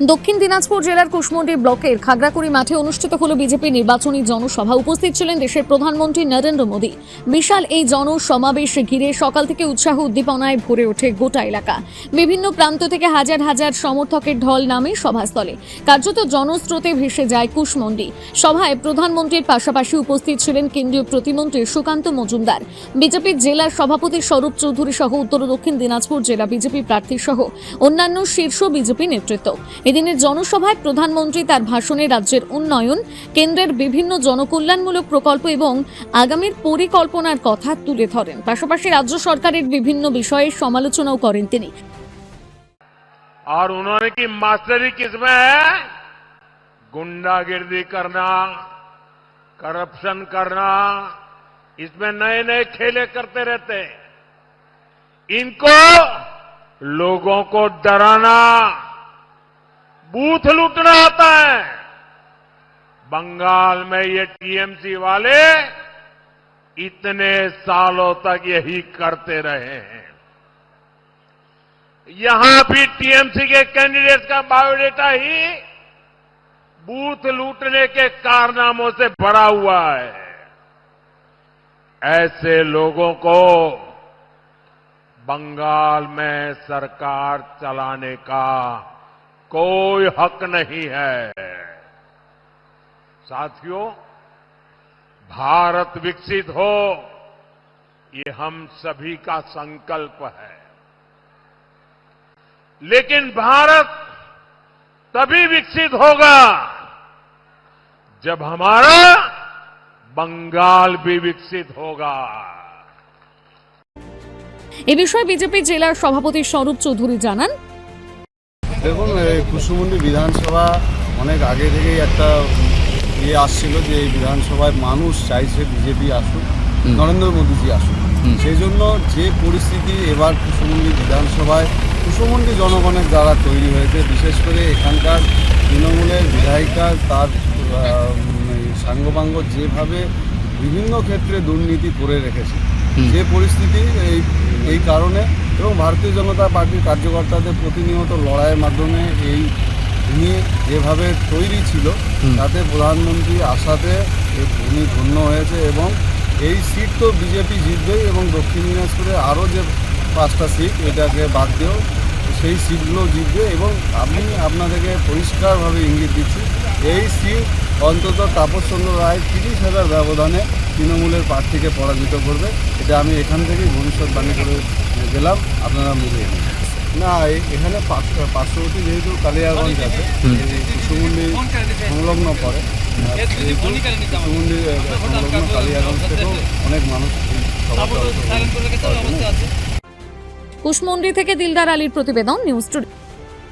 দক্ষিণ দিনাজপুর জেলার কুশমন্ডি ব্লকের খাগড়াকুড়ি মাঠে অনুষ্ঠিত হল বিজেপি নির্বাচনী জনসভা। উপস্থিত ছিলেন দেশের প্রধানমন্ত্রী নরেন্দ্র মোদী। বিশাল এই জনসমাবেশ ঘিরে সকাল থেকে উৎসাহ উদ্দীপনায় ভরে ওঠে গোটা এলাকা। বিভিন্ন প্রান্ত থেকে হাজার হাজার সমর্থকের ঢল নামে সভাস্থলে। কার্যত জনস্রোতে ভেসে যায় কুশমন্ডি। সভায় প্রধানমন্ত্রীর পাশাপাশি উপস্থিত ছিলেন কেন্দ্রীয় প্রতিমন্ত্রী সুকান্ত মজুমদার, বিজেপির জেলা সভাপতি স্বরূপ চৌধুরী সহ উত্তর ও দক্ষিণ দিনাজপুর জেলা বিজেপি প্রার্থী সহ অন্যান্য শীর্ষ বিজেপি নেতৃত্ব। এদিনের জনসভায় প্রধানমন্ত্রী তার ভাষণে রাজ্যের উন্নয়ন, কেন্দ্রের বিভিন্ন জনকল্যাণমূলক প্রকল্প এবং আগামীর পরিকল্পনার কথা তুলে ধরেন। পাশাপাশি রাজ্য সরকারের বিভিন্ন বিষয়ে সমালোচনাও করেন তিনি। और उन्होंने की मास्टरी किसमें है? गुंडागिर्दी करना, करप्शन करना, इसमें नए नए खेले करते रहते। इनको लोगों को डराना, बूथ लूटना आता है। बंगाल में ये टीएमसी वाले इतने सालों तक यही करते रहे हैं। यहां भी टीएमसी के कैंडिडेट का बायोडेटा ही बूथ लूटने के कारनामों से भरा हुआ है। ऐसे लोगों को बंगाल में सरकार चलाने का कोई हक नहीं है। साथियों, भारत विकसित हो, ये हम सभी का संकल्प है। लेकिन भारत तभी विकसित होगा जब हमारा बंगाल भी विकसित होगा। এ বিষয়ে বিজেপি জেলার সভাপতি স্বরূপ চৌধুরী জানান, দেখুন, কুশমন্ডি বিধানসভা অনেক আগে থেকেই একটা আসছিল যে এই বিধানসভায় মানুষ চাইছে বিজেপি আসুক, নরেন্দ্র মোদীজি আসুক। সেই জন্য যে পরিস্থিতি এবার কুশমন্ডি বিধানসভায় কুশমন্ডি জনগণের দ্বারা তৈরি হয়েছে, বিশেষ করে এখানকার তৃণমূলের বিধায়িকা তার সাঙ্গপাঙ্গ যেভাবে বিভিন্ন ক্ষেত্রে দুর্নীতি করে রেখেছে, যে পরিস্থিতি এই কারণে এবং ভারতীয় জনতা পার্টির কার্যকর্তাদের প্রতিনিয়ত লড়াইয়ের মাধ্যমে এই ভূমি যেভাবে তৈরি ছিল তাতে প্রধানমন্ত্রী আসাতে ভূমি ধন্য হয়েছে এবং এই সিট তো বিজেপি জিতবেই এবং দক্ষিণ দিনাজপুরে আরও যে 5টা সিট এটাকে বাদ দিয়েও সেই সিটগুলো জিতবে এবং আমি আপনাদেরকে পরিষ্কারভাবে ইঙ্গিত দিচ্ছি এই সিট অন্তত তাপস চন্দ্র রায় 30,000 ব্যবধানে তৃণমূলের প্রার্থীকে পরাজিত করবে। এটা আমি এখান থেকেই ভবিষ্যৎবাণী করে গেলাম, আপনারা মিলিয়ে নিন। না, এখানে পার্শ্ববর্তী যেহেতু কালিয়াগঞ্জ আছে, কুশমন্ডি সংলগ্ন পড়ে, কুশমন্ডি সংলগ্ন কালিয়াগঞ্জ থেকেও অনেক মানুষ কুশমন্ডি থেকে দিলদার আলীর প্রতিবেদন, নিউজ টুডে।